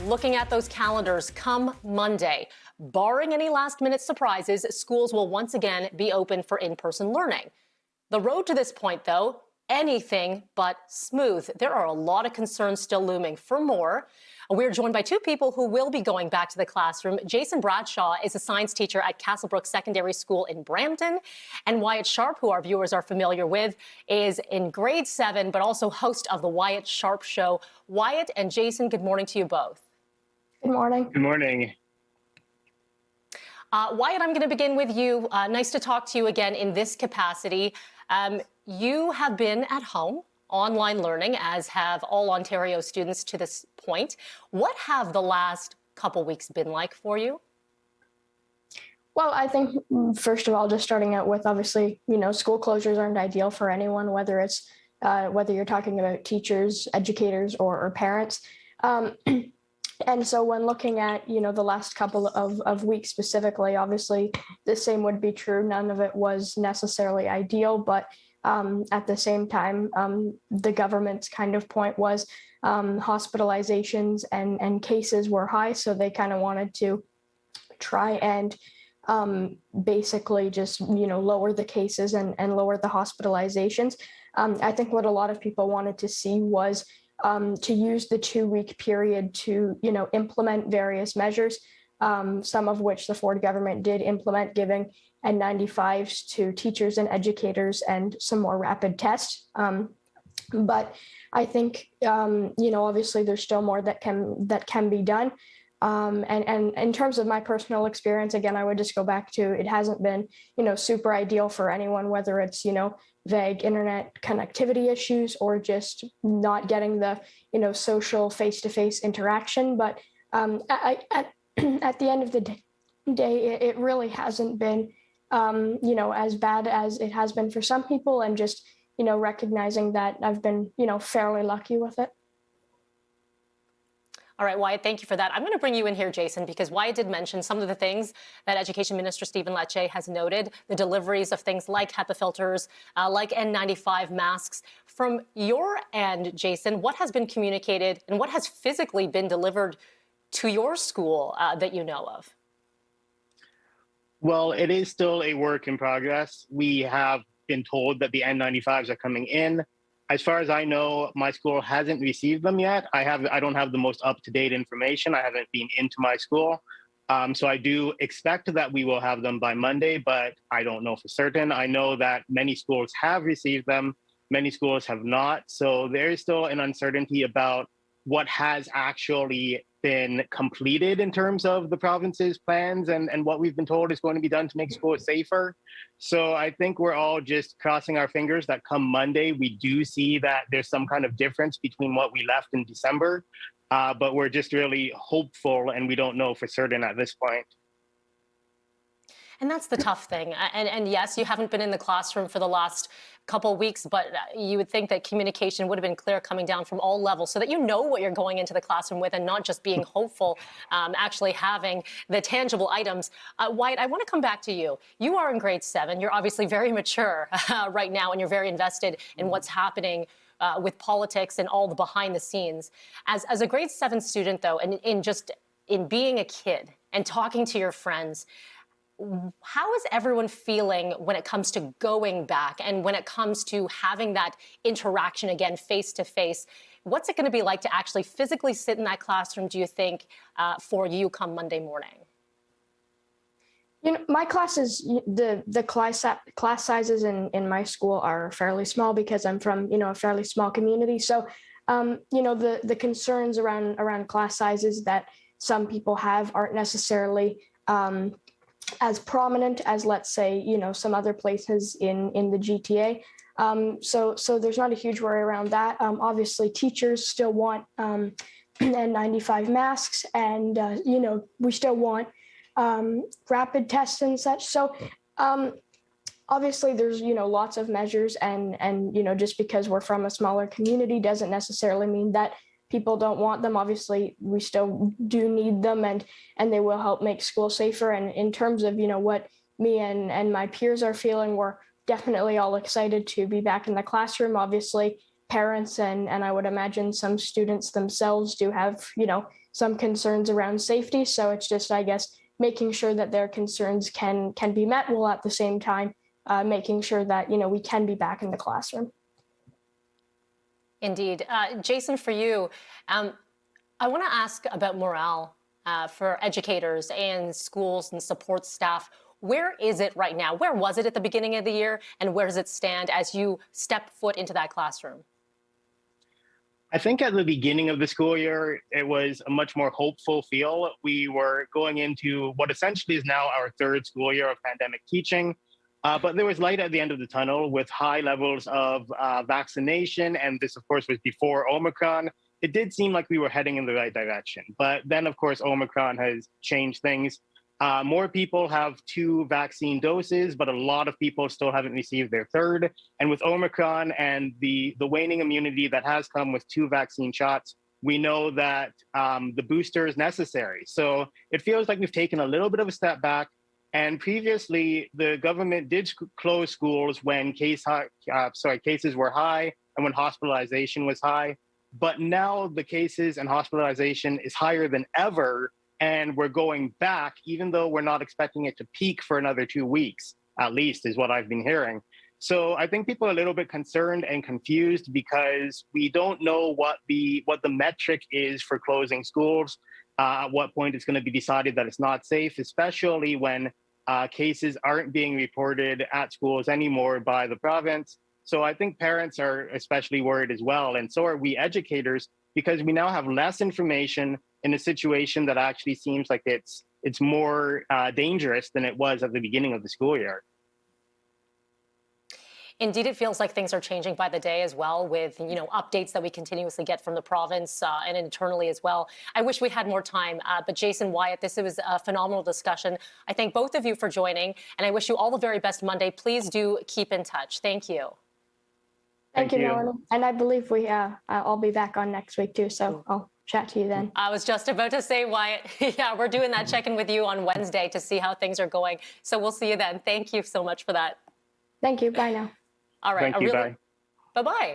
looking at those calendars come Monday. Barring any last-minute surprises, schools will once again be open for in-person learning. The road to this point, though, anything but smooth. There are a lot of concerns still looming. For more, we're joined by two people who will be going back to the classroom. Jason Bradshaw is a science teacher at Castlebrook Secondary School in Brampton. And Wyatt Sharpe, who our viewers are familiar with, is in grade 7, but also host of the Wyatt Sharpe Show. Wyatt and Jason, good morning to you both. Good morning. Good morning. Wyatt, I'm going to begin with you. Nice to talk to you again in this capacity. You have been at home, online learning, as have all Ontario students to this point. What have the last couple weeks been like for you? Well, I think, first of all, just starting out with, obviously, school closures aren't ideal for anyone, whether it's whether you're talking about teachers, educators, or parents. And so when looking at, the last couple of weeks specifically, obviously, the same would be true. None of it was necessarily ideal, but at the same time, the government's kind of point was hospitalizations and cases were high. So they kind of wanted to try and basically just, lower the cases and lower the hospitalizations. I think what a lot of people wanted to see was to use the 2-week period to, implement various measures, some of which the Ford government did implement, giving N95s to teachers and educators and some more rapid tests. But I think, obviously there's still more that can be done. And in terms of my personal experience, again, I would just go back to, it hasn't been, super ideal for anyone, whether it's, vague internet connectivity issues or just not getting the, social face-to-face interaction. But at the end of the day, it really hasn't been, as bad as it has been for some people, and just, recognizing that I've been, fairly lucky with it. All right, Wyatt, thank you for that. I'm going to bring you in here, Jason, because Wyatt did mention some of the things that Education Minister Stephen Lecce has noted, the deliveries of things like HEPA filters, like N95 masks. From your end, Jason, what has been communicated and what has physically been delivered to your school that you know of? Well, it is still a work in progress. We have been told that the N95s are coming in. As far as I know, my school hasn't received them yet. I don't have the most up-to-date information. I haven't been into my school. So I do expect that we will have them by Monday, but I don't know for certain. I know that many schools have received them. Many schools have not. So there is still an uncertainty about what has actually been completed in terms of the province's plans and what we've been told is going to be done to make schools safer. So I think we're all just crossing our fingers that come Monday, we do see that there's some kind of difference between what we left in December, but we're just really hopeful and we don't know for certain at this point. And that's the tough thing. And yes, you haven't been in the classroom for the last couple of weeks, but you would think that communication would have been clear coming down from all levels so that you know what you're going into the classroom with and not just being hopeful, actually having the tangible items. Wyatt, I want to come back to you. You are in grade 7. You're obviously very mature right now, and you're very invested in what's happening with politics and all the behind the scenes. As a grade 7 student, though, and in being a kid and talking to your friends, how is everyone feeling when it comes to going back and when it comes to having that interaction again face to face? What's it going to be like to actually physically sit in that classroom, do you think, for you come Monday morning? My classes, the class sizes in my school are fairly small because I'm from, a fairly small community. So, the concerns around class sizes that some people have aren't necessarily as prominent as, let's say, some other places in the GTA. So there's not a huge worry around that. Obviously, teachers still want N95 masks, and we still want rapid tests and such. So obviously, there's lots of measures, and just because we're from a smaller community doesn't necessarily mean that people don't want them. Obviously, we still do need them, and they will help make school safer. And in terms of, what me and my peers are feeling, we're definitely all excited to be back in the classroom. Obviously, parents and I would imagine some students themselves do have, some concerns around safety. So it's just, I guess, making sure that their concerns can be met, while at the same time making sure that we can be back in the classroom. Indeed. Jason, for you, I want to ask about morale for educators and schools and support staff. Where is it right now? Where was it at the beginning of the year, and where does it stand as you step foot into that classroom? I think at the beginning of the school year, it was a much more hopeful feel. We were going into what essentially is now our third school year of pandemic teaching. But there was light at the end of the tunnel with high levels of vaccination. And this, of course, was before Omicron. It did seem like we were heading in the right direction. But then, of course, Omicron has changed things. More people have 2 vaccine doses, but a lot of people still haven't received their third. And with Omicron and the waning immunity that has come with 2 vaccine shots, we know that the booster is necessary. So it feels like we've taken a little bit of a step back. And previously, the government did close schools when cases were high and when hospitalization was high. But now the cases and hospitalization is higher than ever. And we're going back, even though we're not expecting it to peak for another 2 weeks, at least, is what I've been hearing. So I think people are a little bit concerned and confused because we don't know what the metric is for closing schools. At what point it's going to be decided that it's not safe, especially when cases aren't being reported at schools anymore by the province. So I think parents are especially worried as well. And so are we educators, because we now have less information in a situation that actually seems like it's more dangerous than it was at the beginning of the school year. Indeed, it feels like things are changing by the day as well, with updates that we continuously get from the province and internally as well. I wish we had more time, but Jason, Wyatt, this was a phenomenal discussion. I thank both of you for joining, and I wish you all the very best Monday. Please do keep in touch. Thank you. Thank you, Melanie. And I believe I'll be back on next week too, so I'll chat to you then. I was just about to say, Wyatt, yeah, we're doing that check-in with you on Wednesday to see how things are going. So we'll see you then. Thank you so much for that. Thank you. Bye now. All right. Thank you. Bye. Bye-bye.